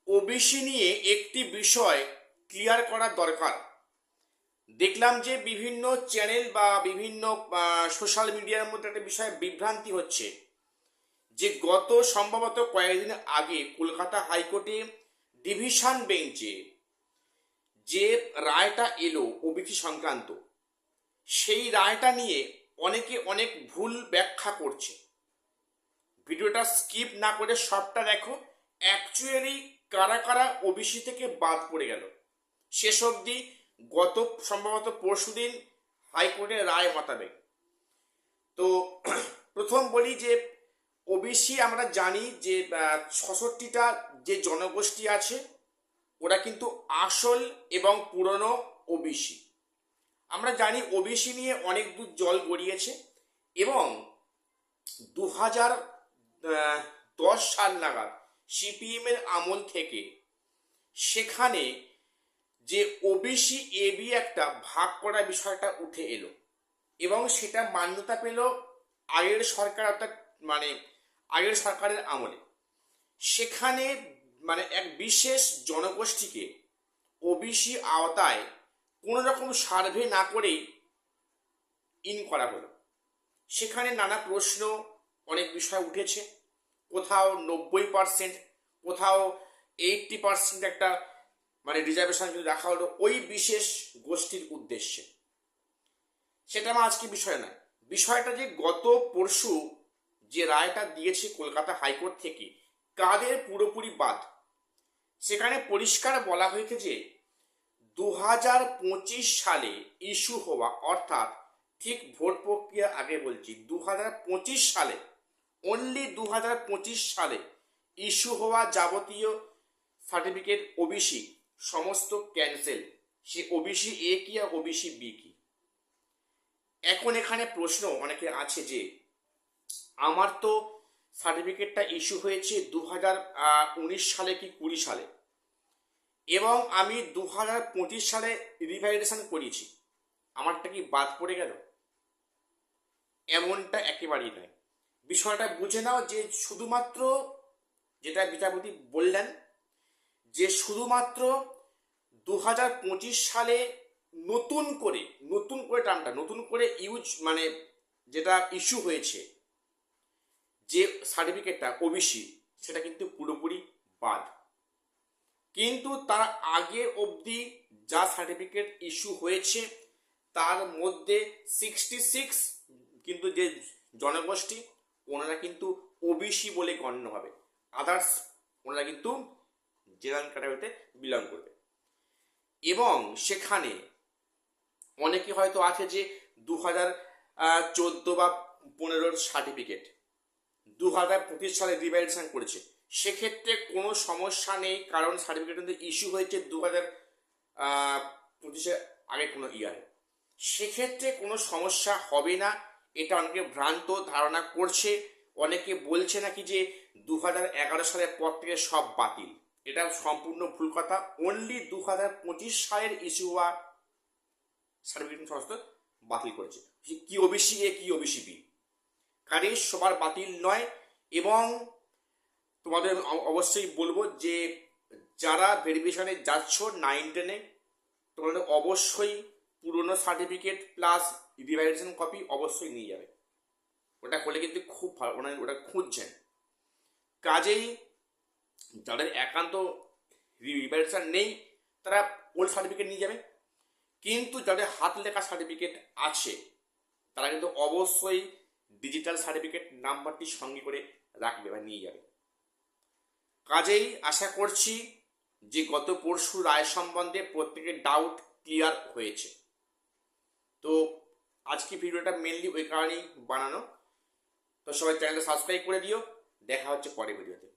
OBC নিয়ে একটি বিষয় ক্লিয়ার করা দরকার। দেখলাম যে বিভিন্ন চ্যানেল বা বিভিন্ন সোশ্যাল মিডিয়ার মধ্যে একটা বিষয়ে বিভ্রান্তি হচ্ছে যে গত সম্ভবত কয়েকদিন আগে কলকাতা হাইকোর্টে ডিভিশন বেঞ্চে যে রায়টা এলো ওবিসি সংক্রান্ত, সেই রায়টা নিয়ে অনেকে অনেক ভুল ব্যাখ্যা করছে। ভিডিওটা স্কিপ না করে সবটা দেখো। অ্যাকচুয়ালি কারা কারা ওবিসি থেকে বাদ পড়ে গেল শেষ অবধি গত সম্ভবত পরশুদিন হাইকোর্টের রায় মোতাবেক। তো প্রথম বলি যে ওবিসি আমরা জানি যে 66টা যে জনগোষ্ঠী আছে ওরা কিন্তু আসল এবং পুরনো ওবিসি। আমরা জানি ওবিসি নিয়ে অনেক দূর জল গড়িয়েছে এবং 2010 সাল নাগাদ সিপিএম এর আমল থেকে সেখানে যে ওবিসি এবি একটা ভাগ করার বিষয়টা উঠে এলো এবং সেটা মান্যতা পেল আগের সরকার, অর্থাৎ আগের সরকারের আমলে। সেখানে এক বিশেষ জনগোষ্ঠীকে ওবিসি আওতায় কোনো রকম সার্ভে না করেই ইন করা হলো। সেখানে নানা প্রশ্ন, অনেক বিষয় উঠেছে। কোথাও 90%, কোথাও 80% একটা রিজার্ভেশন যদি রাখা হলো ওই বিশেষ গোষ্ঠীর উদ্দেশ্যে। সেটা আমার আজকে বিষয় নয়। বিষয়টা যে গত পরশু যে রায়টা দিয়েছে কলকাতা হাইকোর্ট থেকে কাদের পুরোপুরি বাদ, সেখানে পরিষ্কার বলা হয়েছে যে 2025 সালে ইস্যু হওয়া, অর্থাৎ ঠিক ভোট প্রক্রিয়া আগে বলছি, 2025 সালে, অনলি 2025 সালে ইস্যু হওয়া যাবতীয় সার্টিফিকেট ওবিসি সমস্ত ক্যান্সেল। সে ওবিসি এ কি আর ওবিসি বি কি। এখন এখানে প্রশ্ন অনেকে আছে যে আমার তো সার্টিফিকেটটা ইস্যু হয়েছে 2019 সালে কি 20 সালে এবং আমি 2025 সালে রিভ্যালিডেশন করেছি, আমারটা কি বাদ পড়ে গেল? এমনটা একেবারেই নয়। বিষয়টা বুঝে নাও যে শুধুমাত্র যেটা বিচারপতি বললেন যে শুধুমাত্র 2025 সালে নতুন করে টার্মটা নতুন করে ইউজ যেটা ইস্যু হয়েছে যে সার্টিফিকেটটা ওবিসি, সেটা কিন্তু পুরোপুরি বাদ। কিন্তু তার আগে অবধি যা সার্টিফিকেট ইস্যু হয়েছে তার মধ্যে 66 কিন্তু যে জনগোষ্ঠী ওনারা কিন্তু ওবিসি বলে গণ্য হবে। আদার্স ওনারা কিন্তু জেনারেল ক্যাটাগরিতে বিলং করবে। এবং সেখানে অনেকে হয়তো আছে যে 2014 বা 15 সার্টিফিকেট 2025 সালে রিভ্যালিডেশন করেছে, সেক্ষেত্রে কোনো সমস্যা নেই, কারণ সার্টিফিকেট কিন্তু ইস্যু হয়েছে 2025 আগে কোনো ইয়ারে। সেক্ষেত্রে কোনো সমস্যা হবে না, এটা অনেকে ভ্রান্ত ধারণা করছে। অনেকে বলছে নাকি যে 2011 সালের পর থেকে সব বাতিল। এটা সম্পূর্ণ ভুল কথা। অনলি 2025 সালের ইস্যু হওয়া সার্টিফিকেট সমস্ত বাতিল করেছে। কি ওবিসি এ কি ওবিসি বি কাজে সবার বাতিল নয়। এবং তোমাদের অবশ্যই বলবো যে যারা ভেরিফিকেশনে যাচ্ছ 9-10-এ, তোমাদের অবশ্যই পুরনো সার্টিফিকেট প্লাস রিভ্যালিডেশন কপি অবশ্যই নিয়ে যাবে। ওটা করলে কিন্তু খুব ভালো, ওটা খুঁজছেন। কাজেই যাদের একান্ত রিভ্যালিডেশন নেই তারা ওল্ড সার্টিফিকেট নিয়ে যাবে, কিন্তু যাদের হাত লেখা সার্টিফিকেট আছে তারা কিন্তু অবশ্যই ডিজিটাল সার্টিফিকেট নাম্বারটি সঙ্গে করে রাখবে বা নিয়ে যাবে। কাজেই আশা করছি যে গত পরশু রায় সম্বন্ধে প্রত্যেকের ডাউট ক্লিয়ার হয়েছে। তো আজকে ভিডিওটা মেনলি ওই কারণেই বানানো। তো সবাই চ্যানেলটা সাবস্ক্রাইব করে দিও। দেখা হচ্ছে পরের ভিডিওতে।